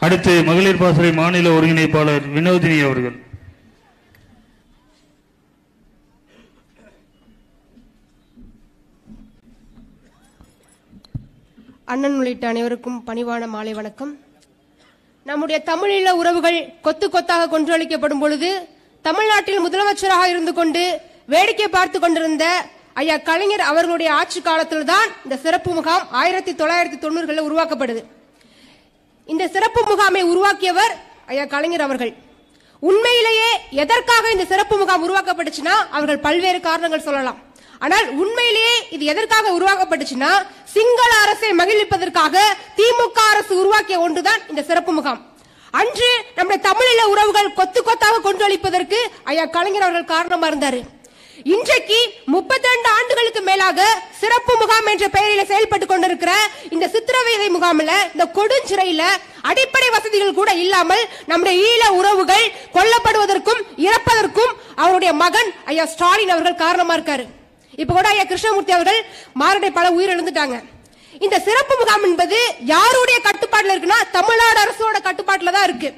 அடுத்து மகளிர் பாசறை மாநில ஒருங்கிணைப்பாளர் வினோதினி அவர்கள். அண்ணன் உள்ளிட்ட அனைவருக்கும் பணிவான மாலை வணக்கம். நம்முடைய தமிழீழ உறவுகள் கொத்து கொத்தாக கொன்றளிக்கப்படும் பொழுது தமிழ்நாட்டில் முதலமைச்சராக இருந்து கொண்டு வேடிக்கை பார்த்து கொண்டிருந்த ஐயா கலைஞர் அவர்களுடைய ஆட்சி காலத்தில் தான் இந்த சிறப்பு முகாம் 1990களில் உருவாக்கப்படுது. இந்த சிறப்பு முகாமை உருவாக்கியவர் ஐயா கலைஞர் அவர்கள். உண்மையிலேயே எதற்காக இந்த சிறப்பு முகாம் உருவாக்கப்பட்டுச்சுன்னா அவர்கள் பல்வேறு காரணங்கள் சொல்லலாம். ஆனால் உண்மையிலேயே இது எதற்காக உருவாக்கப்பட்டுச்சுன்னா சிங்கள அரசை மகிழ்விப்பதற்காக திமுக அரசு உருவாக்கிய ஒன்றுதான் இந்த சிறப்பு முகாம். அன்று நம்முடைய தமிழீழ உறவுகள் கொத்து கொத்தாக கொன்றளிப்பதற்கு ஐயா கலைஞர் அவர்கள் காரணமா இருந்தாரு. இன்றைக்கு 32 ஆண்டுகளுக்கு மேலாக சிறப்பு முகாம் என்ற பெயரில் செயல்பட்டுக் கொண்டிருக்கிற இந்த சித்திரவதை முகாமில் இந்த கொடுஞ்சிறையில அடிப்படை வசதிகள் கூட இல்லாமல் நம்முடைய ஈழ உறவுகள் கொல்லப்படுவதற்கும் இறப்பதற்கும் அவருடைய மகன் ஐயா ஸ்டாலின் அவர்கள் காரணமா இருக்காரு. இப்ப கூட ஐயா கிருஷ்ணமூர்த்தி அவர்கள் மாரடை பல உயிரிழந்துட்டாங்க. இந்த சிறப்பு முகாம் என்பது யாருடைய கட்டுப்பாட்டுல இருக்குன்னா தமிழ்நாடு அரசோட கட்டுப்பாட்டுல தான் இருக்கு.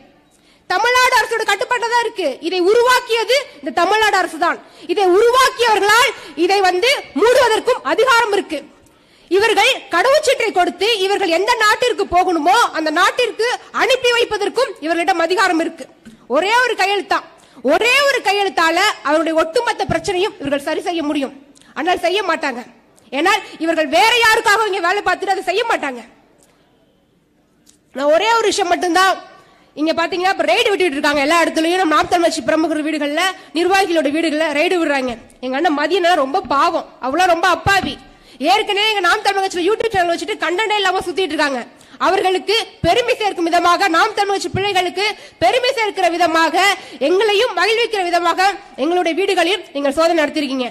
தமிழ்நாடு அரசோட கட்டுப்பாட்டுல தான் இருக்கு. இதை உருவாக்கியது இந்த தமிழ்நாடு அரசு தான். இதை உருவாக்கியவர்களால் இதை மூடுவதற்கும் அதிகாரம் இருக்கு. இவர்கள் கடவுச்சீட்டை கொடுத்து இவர்கள் எந்த நாட்டிற்கு போகணுமோ அந்த நாட்டிற்கு அனுப்பி வைப்பதற்கும் இவர்களிடம் அதிகாரம் இருக்கு. ஒரே ஒரு கையெழுத்தான், ஒரே ஒரு கையெழுத்தால அவருடைய ஒட்டுமொத்த பிரச்சனையும் இவர்கள் சரி செய்ய முடியும். ஆனால் செய்ய மாட்டாங்க. ஏனால் இவர்கள் வேற யாருக்காக இங்க வேலை பார்த்துட்டு அதை செய்ய மாட்டாங்க. நான் ஒரே ஒரு விஷயம் மட்டும்தான், இங்க பாத்தீங்கன்னா இப்ப ரைடு விட்டுட்டு இருக்காங்க எல்லா இடத்துலயும். நாம் தமிழ் கட்சி பிரமுகர் வீடுகள்ல நிர்வாகிகளோட வீடுகள்ல ரைடு விடுறாங்க. எங்க அண்ணன் மதியம் ரொம்ப பாவம், அவ்வளவு ரொம்ப அப்பாவி. ஏற்கனவே எங்க நாம் தமிழ் கட்சியில யூடியூப் சேனல் வச்சுட்டு கண்டனே இல்லாம சுத்திட்டு இருக்காங்க. அவர்களுக்கு பெருமை சேர்க்கும் விதமாக, நாம் தமிழ் கட்சி பிள்ளைகளுக்கு பெருமை சேர்க்கிற விதமாக, எங்களையும் மகிழ்விக்கிற விதமாக எங்களுடைய வீடுகளில் நீங்கள் சோதனை நடத்திருக்கீங்க.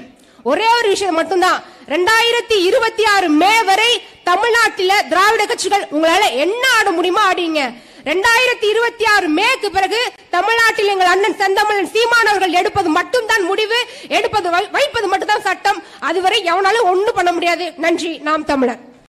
ஒரே ஒரு விஷயம் மட்டும்தான், 2026 மே வரை தமிழ்நாட்டில திராவிட கட்சிகள் உங்களால என்ன ஆட முடியுமோ ஆடிங்க. 2026 மேக்கு பிறகு தமிழ்நாட்டில் எங்கள் அண்ணன் செந்தமிழன் சீமானவர்கள் எடுப்பது மட்டும்தான் முடிவு, எடுப்பது வைப்பது மட்டும்தான் சட்டம். அதுவரை எவனாலும் ஒண்ணும் பண்ண முடியாது. நன்றி. நாம் தமிழர்.